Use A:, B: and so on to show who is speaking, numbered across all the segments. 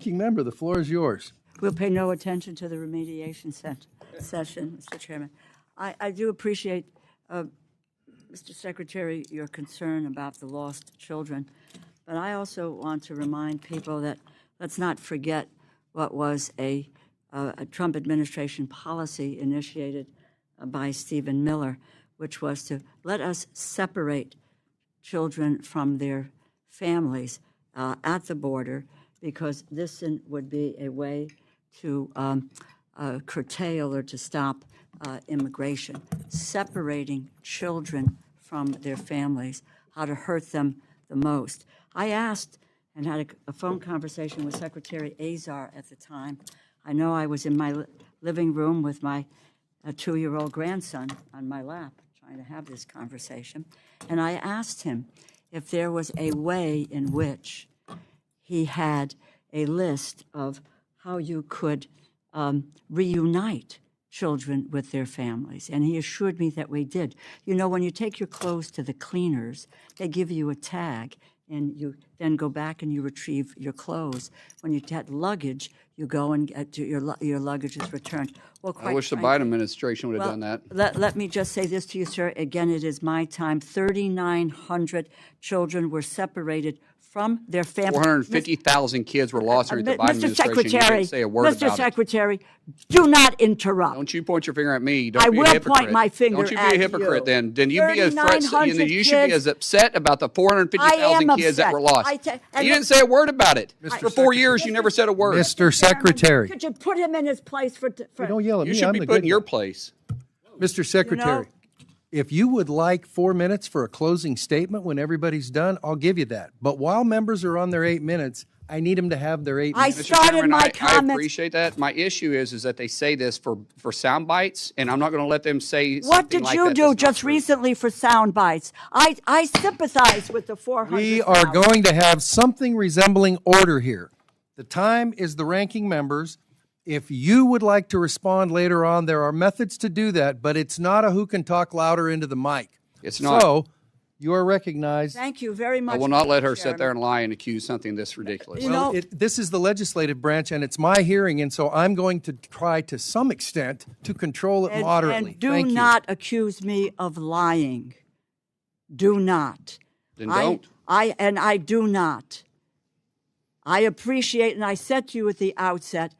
A: Ranking Member, the floor is yours.
B: We'll pay no attention to the remediation session, Mr. Chairman. I do appreciate, Mr. Secretary, your concern about the lost children, but I also want to remind people that let's not forget what was a Trump administration policy initiated by Stephen Miller, which was to let us separate children from their families at the border, because this would be a way to curtail or to stop immigration, separating children from their families, how to hurt them the most. I asked and had a phone conversation with Secretary Azar at the time. I know I was in my living room with my 2-year-old grandson on my lap trying to have this conversation, and I asked him if there was a way in which he had a list of how you could reunite children with their families. And he assured me that we did. You know, when you take your clothes to the cleaners, they give you a tag, and you then go back and you retrieve your clothes. When you get luggage, you go and get your luggage is returned. Well,
C: I wish the Biden administration would have done that.
B: Let me just say this to you, sir. Again, it is my time. 3,900 children were separated from their families.
C: 450,000 kids were lost during the Biden
B: Mr.
C: administration. You
B: Secretary,
C: didn't say a word
B: Mr.
C: about
B: Secretary, do not interrupt.
C: Don't you point your finger at me. Don't
B: I
C: be a
B: will
C: hypocrite.
B: point my finger
C: Don't you
B: at
C: be a hypocrite
B: you.
C: then. Then you be as you should be as upset about the
B: I
C: 450,000
B: am
C: kids that
B: upset.
C: were lost.
B: And
C: You didn't say a word about it. For 4 years, you
B: Mr.
C: never said a word.
A: Mr. Secretary.
B: Could you put him in his place for
A: Don't yell at
C: You
A: me.
C: should
A: I'm
C: be
A: the
C: put in
A: good
C: your
A: guy.
C: place.
A: Mr. Secretary, if you would like 4 minutes for a closing statement when everybody's done, I'll give you that. But while members are on their 8 minutes, I need them to have their 8 minutes.
B: I started
C: Chairman,
B: my
C: I
B: comments.
C: appreciate that. My issue is that they say this for sound bites, and I'm not going to let them say something
B: What did
C: like
B: you
C: that
B: do
C: that's not
B: just
C: true.
B: recently for sound bites? I sympathize with the 400.
A: We are going to have something resembling order here. The time is the ranking members. If you would like to respond later on, there are methods to do that, but it's not a who can talk louder into the mic.
C: It's not.
A: So you are recognized.
B: Thank you very much.
C: I will not let her
B: Mr.
C: sit there
B: Chairman.
C: and lie and accuse something this ridiculous.
B: You
A: Well,
B: know-
A: this is the legislative branch, and it's my hearing, and so I'm going to try to some extent to control it moderately.
B: And do
A: Thank you.
B: not accuse me of lying. Do not.
C: Then don't.
B: I do not. I appreciate, and I said to you at the outset,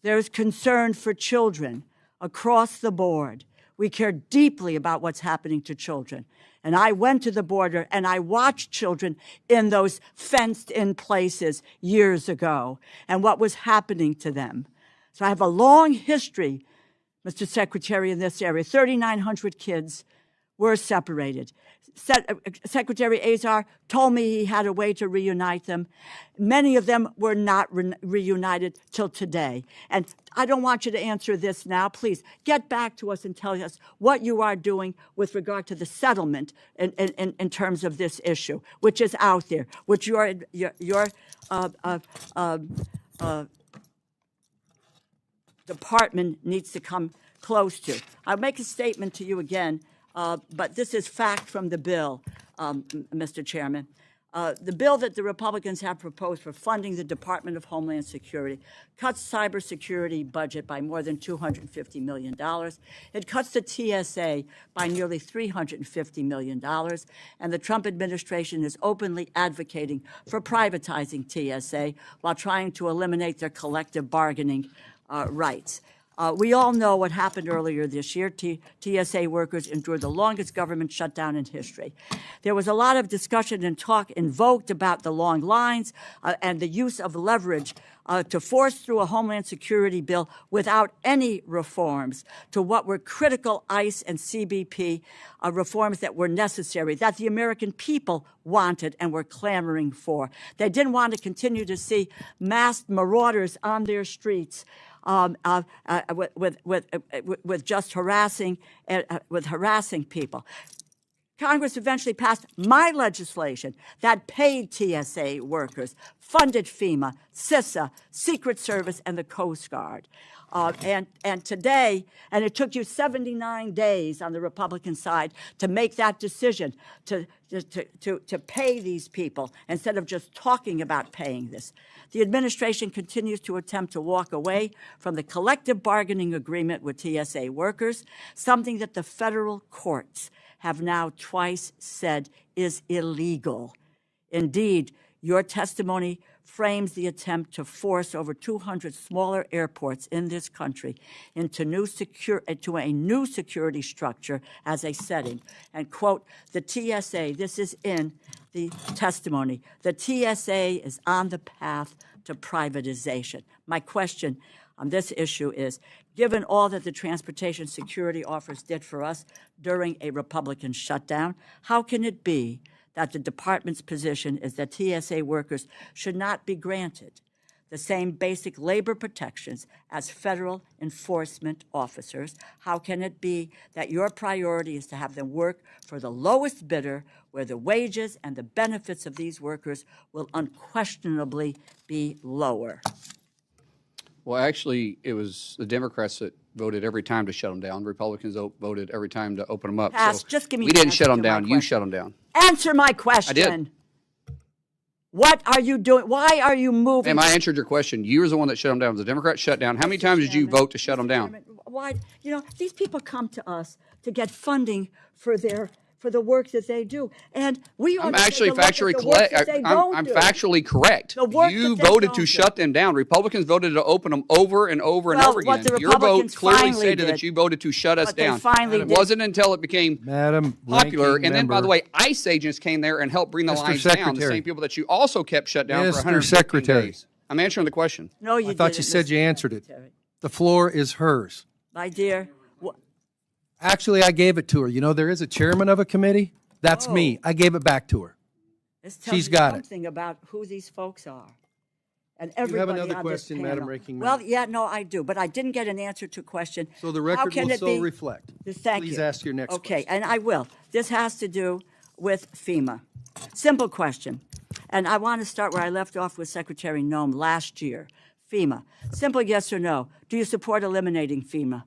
B: there's concern for children across the board. We care deeply about what's happening to children. And I went to the border and I watched children in those fenced-in places years ago and what was happening to them. So I have a long history, Mr. Secretary, in this area. 3,900 kids were separated. Secretary Azar told me he had a way to reunite them. Many of them were not reunited till today. And I don't want you to answer this now. Please get back to us and tell us what you are doing with regard to the settlement in terms of this issue, which is out there, which your department needs to come close to. I'll make a statement to you again. But this is fact from the bill, Mr. Chairman. The bill that the Republicans have proposed for funding the Department of Homeland Security cuts cybersecurity budget by more than $250 million. It cuts the TSA by nearly $350 million. And the Trump administration is openly advocating for privatizing TSA while trying to eliminate their collective bargaining rights. We all know what happened earlier this year. TSA workers endured the longest government shutdown in history. There was a lot of discussion and talk invoked about the long lines and the use of leverage to force through a Homeland Security bill without any reforms to what were critical ICE and CBP reforms that were necessary, that the American people wanted and were clamoring for. They didn't want to continue to see masked marauders on their streets with just harassing people. Congress eventually passed my legislation that paid TSA workers funded FEMA, CISA, Secret Service, and the Coast Guard. And today, and it took you 79 days on the Republican side to make that decision to pay these people instead of just talking about paying this. The administration continues to attempt to walk away from the collective bargaining agreement with TSA workers, something that the federal courts have now twice said is illegal. Indeed, your testimony frames the attempt to force over 200 smaller airports in this country into a new security structure as a setting. And quote, the TSA, this is in the testimony, the TSA is on the path to privatization. My question on this issue is, given all that the transportation security officers did for us during a Republican shutdown, how can it be that the department's position is that TSA workers should not be granted the same basic labor protections as federal enforcement officers? How can it be that your priority is to have them work for the lowest bidder, where the wages and the benefits of these workers will unquestionably be lower?
C: Well, actually, it was the Democrats that voted every time to shut them down. Republicans voted every time to open them up.
B: Pass.
C: So
B: Just give me
C: we
B: the
C: didn't
B: answer
C: shut them
B: to my
C: down. You
B: question.
C: shut them down.
B: Answer my question.
C: I did.
B: What are you doing? Why are you moving?
C: Ma'am, I answered your question. You were the one that shut them down. It was the Democrat shut down. How many times did you vote to shut them down?
B: Why? You know, these people come to us to get funding for the work that they do, and we ought
C: I'm
B: to take
C: actually
B: a look at
C: factually
B: the work
C: correct.
B: that they
C: I'm
B: don't do.
C: factually correct.
B: The work
C: You
B: that they
C: voted
B: don't
C: to
B: do.
C: shut them down. Republicans voted to open them over and over and
B: Well,
C: over
B: what
C: again.
B: the
C: Your vote
B: Republicans
C: clearly
B: finally
C: stated that
B: did-
C: you voted to shut us
B: what they
C: down.
B: finally
C: It
B: did-
C: wasn't until it became
A: Madam
C: popular.
A: Ranking
C: And then, by
A: Member,
C: the way, ICE agents came there and helped bring the
A: Mr.
C: lines down. The
A: Secretary.
C: same people that you also kept shut down for
A: Mr.
C: 115
A: Secretary.
C: days. I'm answering the question.
B: No, you
A: I thought
B: didn't,
A: you said
B: Mr.
A: you answered it.
B: Secretary.
A: The floor is hers.
B: My dear,
A: Actually, I gave it to her. You know, there is a chairman of a committee. That's me. I gave it back to her.
B: this tells
A: She's
B: you
A: got it.
B: something about who these folks are. And
A: have
B: everybody
A: another
B: on
A: question,
B: this
A: Madam
B: panel.
A: Ranking
B: Well,
A: Member?
B: yeah, no, I do, but I didn't get an answer to a question.
A: So the
B: How
A: record
B: can
A: will
B: it
A: so
B: be-
A: reflect.
B: Thank
A: Please
B: you.
A: ask your next
B: Okay,
A: question.
B: and I will. This has to do with FEMA. Simple question. And I want to start where I left off with Secretary Noem last year. FEMA. Simple yes or no. Do you support eliminating FEMA?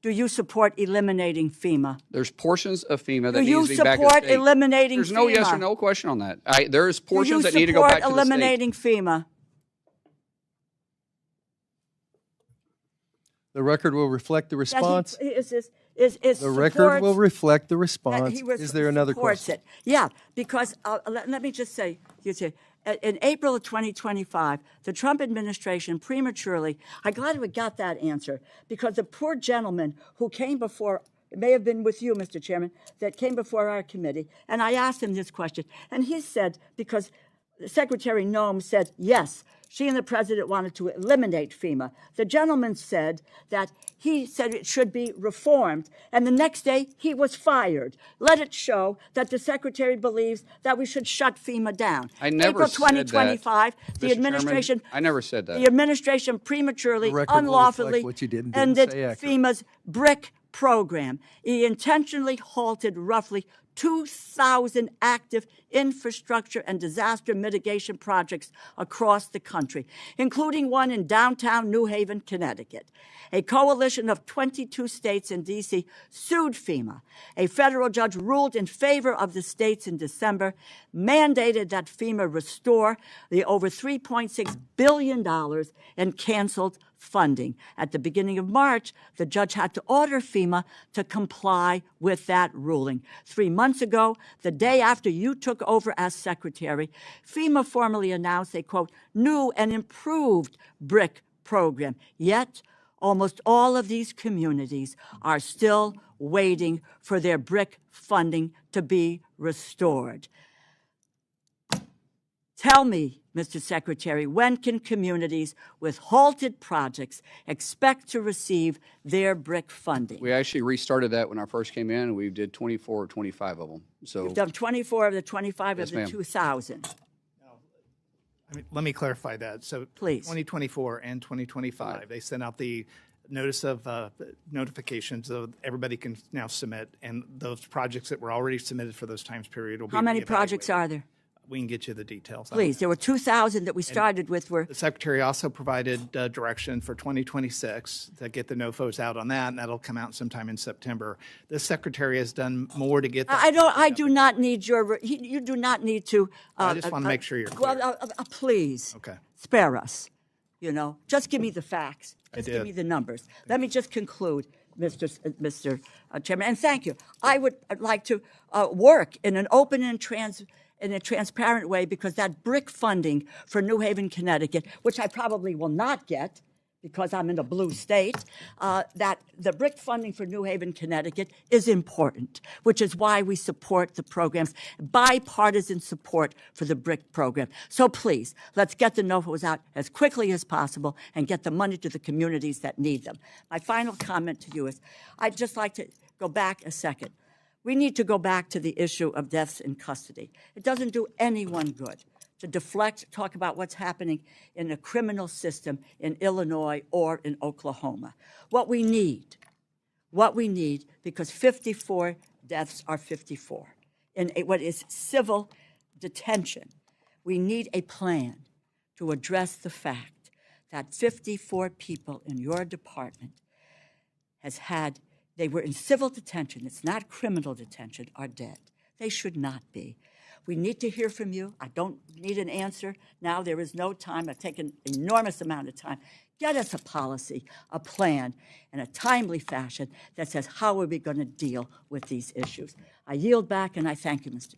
B: Do you support eliminating FEMA?
C: There's portions of FEMA that
B: Do you
C: needs to be back in the
B: support
C: state.
B: eliminating
C: There's no yes
B: FEMA?
C: or no question on that. There's
B: Do you
C: portions that need to go back
B: support
C: to the state.
B: eliminating FEMA?
A: The record will reflect the
B: That he
A: response.
B: is
A: The record
B: supports-
A: will reflect the
B: that
A: response.
B: he was-
A: Is there another
B: supports
A: question?
B: it. Yeah, because let me just say, in April of 2025, the Trump administration prematurely, I'm glad we got that answer, because the poor gentleman who came before, it may have been with you, Mr. Chairman, that came before our committee, and I asked him this question, and he said, because Secretary Noem said, yes, she and the president wanted to eliminate FEMA. The gentleman said that he said it should be reformed, and the next day he was fired. Let it show that the secretary believes that we should shut FEMA down.
C: I never
B: April
C: said
B: 2025,
C: that.
B: the
C: Mr.
B: administration.
C: Chairman, I never said that.
B: The administration prematurely,
A: The record will
B: unlawfully
A: reflect what you did and didn't
B: ended
A: say accurate.
B: FEMA's BRIC program. He intentionally halted roughly 2,000 active infrastructure and disaster mitigation projects across the country, including one in downtown New Haven, Connecticut. A coalition of 22 states and D.C. sued FEMA. A federal judge ruled in favor of the states in December, mandated that FEMA restore the over $3.6 billion and canceled funding. At the beginning of March, the judge had to order FEMA to comply with that ruling. 3 months ago, the day after you took over as secretary, FEMA formally announced a, quote, new and improved BRIC program. Yet, almost all of these communities are still waiting for their BRIC funding to be restored. Tell me, Mr. Secretary, when can communities with halted projects expect to receive their BRIC funding?
C: We actually restarted that when I first came in, and we did 24 or 25 of them. So
B: You've done 24 of the 25
C: Yes,
B: of the
C: ma'am.
B: 2,000.
D: I mean, let me clarify that. So
B: Please.
D: 2024 and 2025, they sent out the notice of notifications so everybody can now submit, and those projects that were already submitted for those times period will be
B: How many projects
D: reevaluated.
B: are there?
D: we can get you the details.
B: Please, there were 2,000 that we started with were,
D: The Secretary also provided direction for 2026 to get the NOFOs out on that, and that'll come out sometime in September. The Secretary has done more to get that.
B: I do not need your, you do not need to.
D: I just want to make sure you're clear.
B: Well, please.
D: Okay.
B: Spare us, just give me the facts. Just give
D: did.
B: me the numbers. Let me just conclude, Mr. Chairman, and thank you. I would like to work in an open and in a transparent way, because that BRIC funding for New Haven, Connecticut, which I probably will not get because I'm in a blue state, that the BRIC funding for New Haven, Connecticut is important, which is why we support the programs, bipartisan support for the BRIC program. So please, let's get the NOFOs out as quickly as possible and get the money to the communities that need them. My final comment to you is, I'd just like to go back a second. We need to go back to the issue of deaths in custody. It doesn't do anyone good to deflect, talk about what's happening in the criminal system in Illinois or in Oklahoma. What we need, because 54 deaths are 54, in what is civil detention, we need a plan to address the fact that 54 people in your department they were in civil detention, it's not criminal detention, are dead. They should not be. We need to hear from you. I don't need an answer now. There is no time. I've taken an enormous amount of time. Get us a policy, a plan, in a timely fashion that says how are we going to deal with these issues. I yield back, and I thank you, Mr.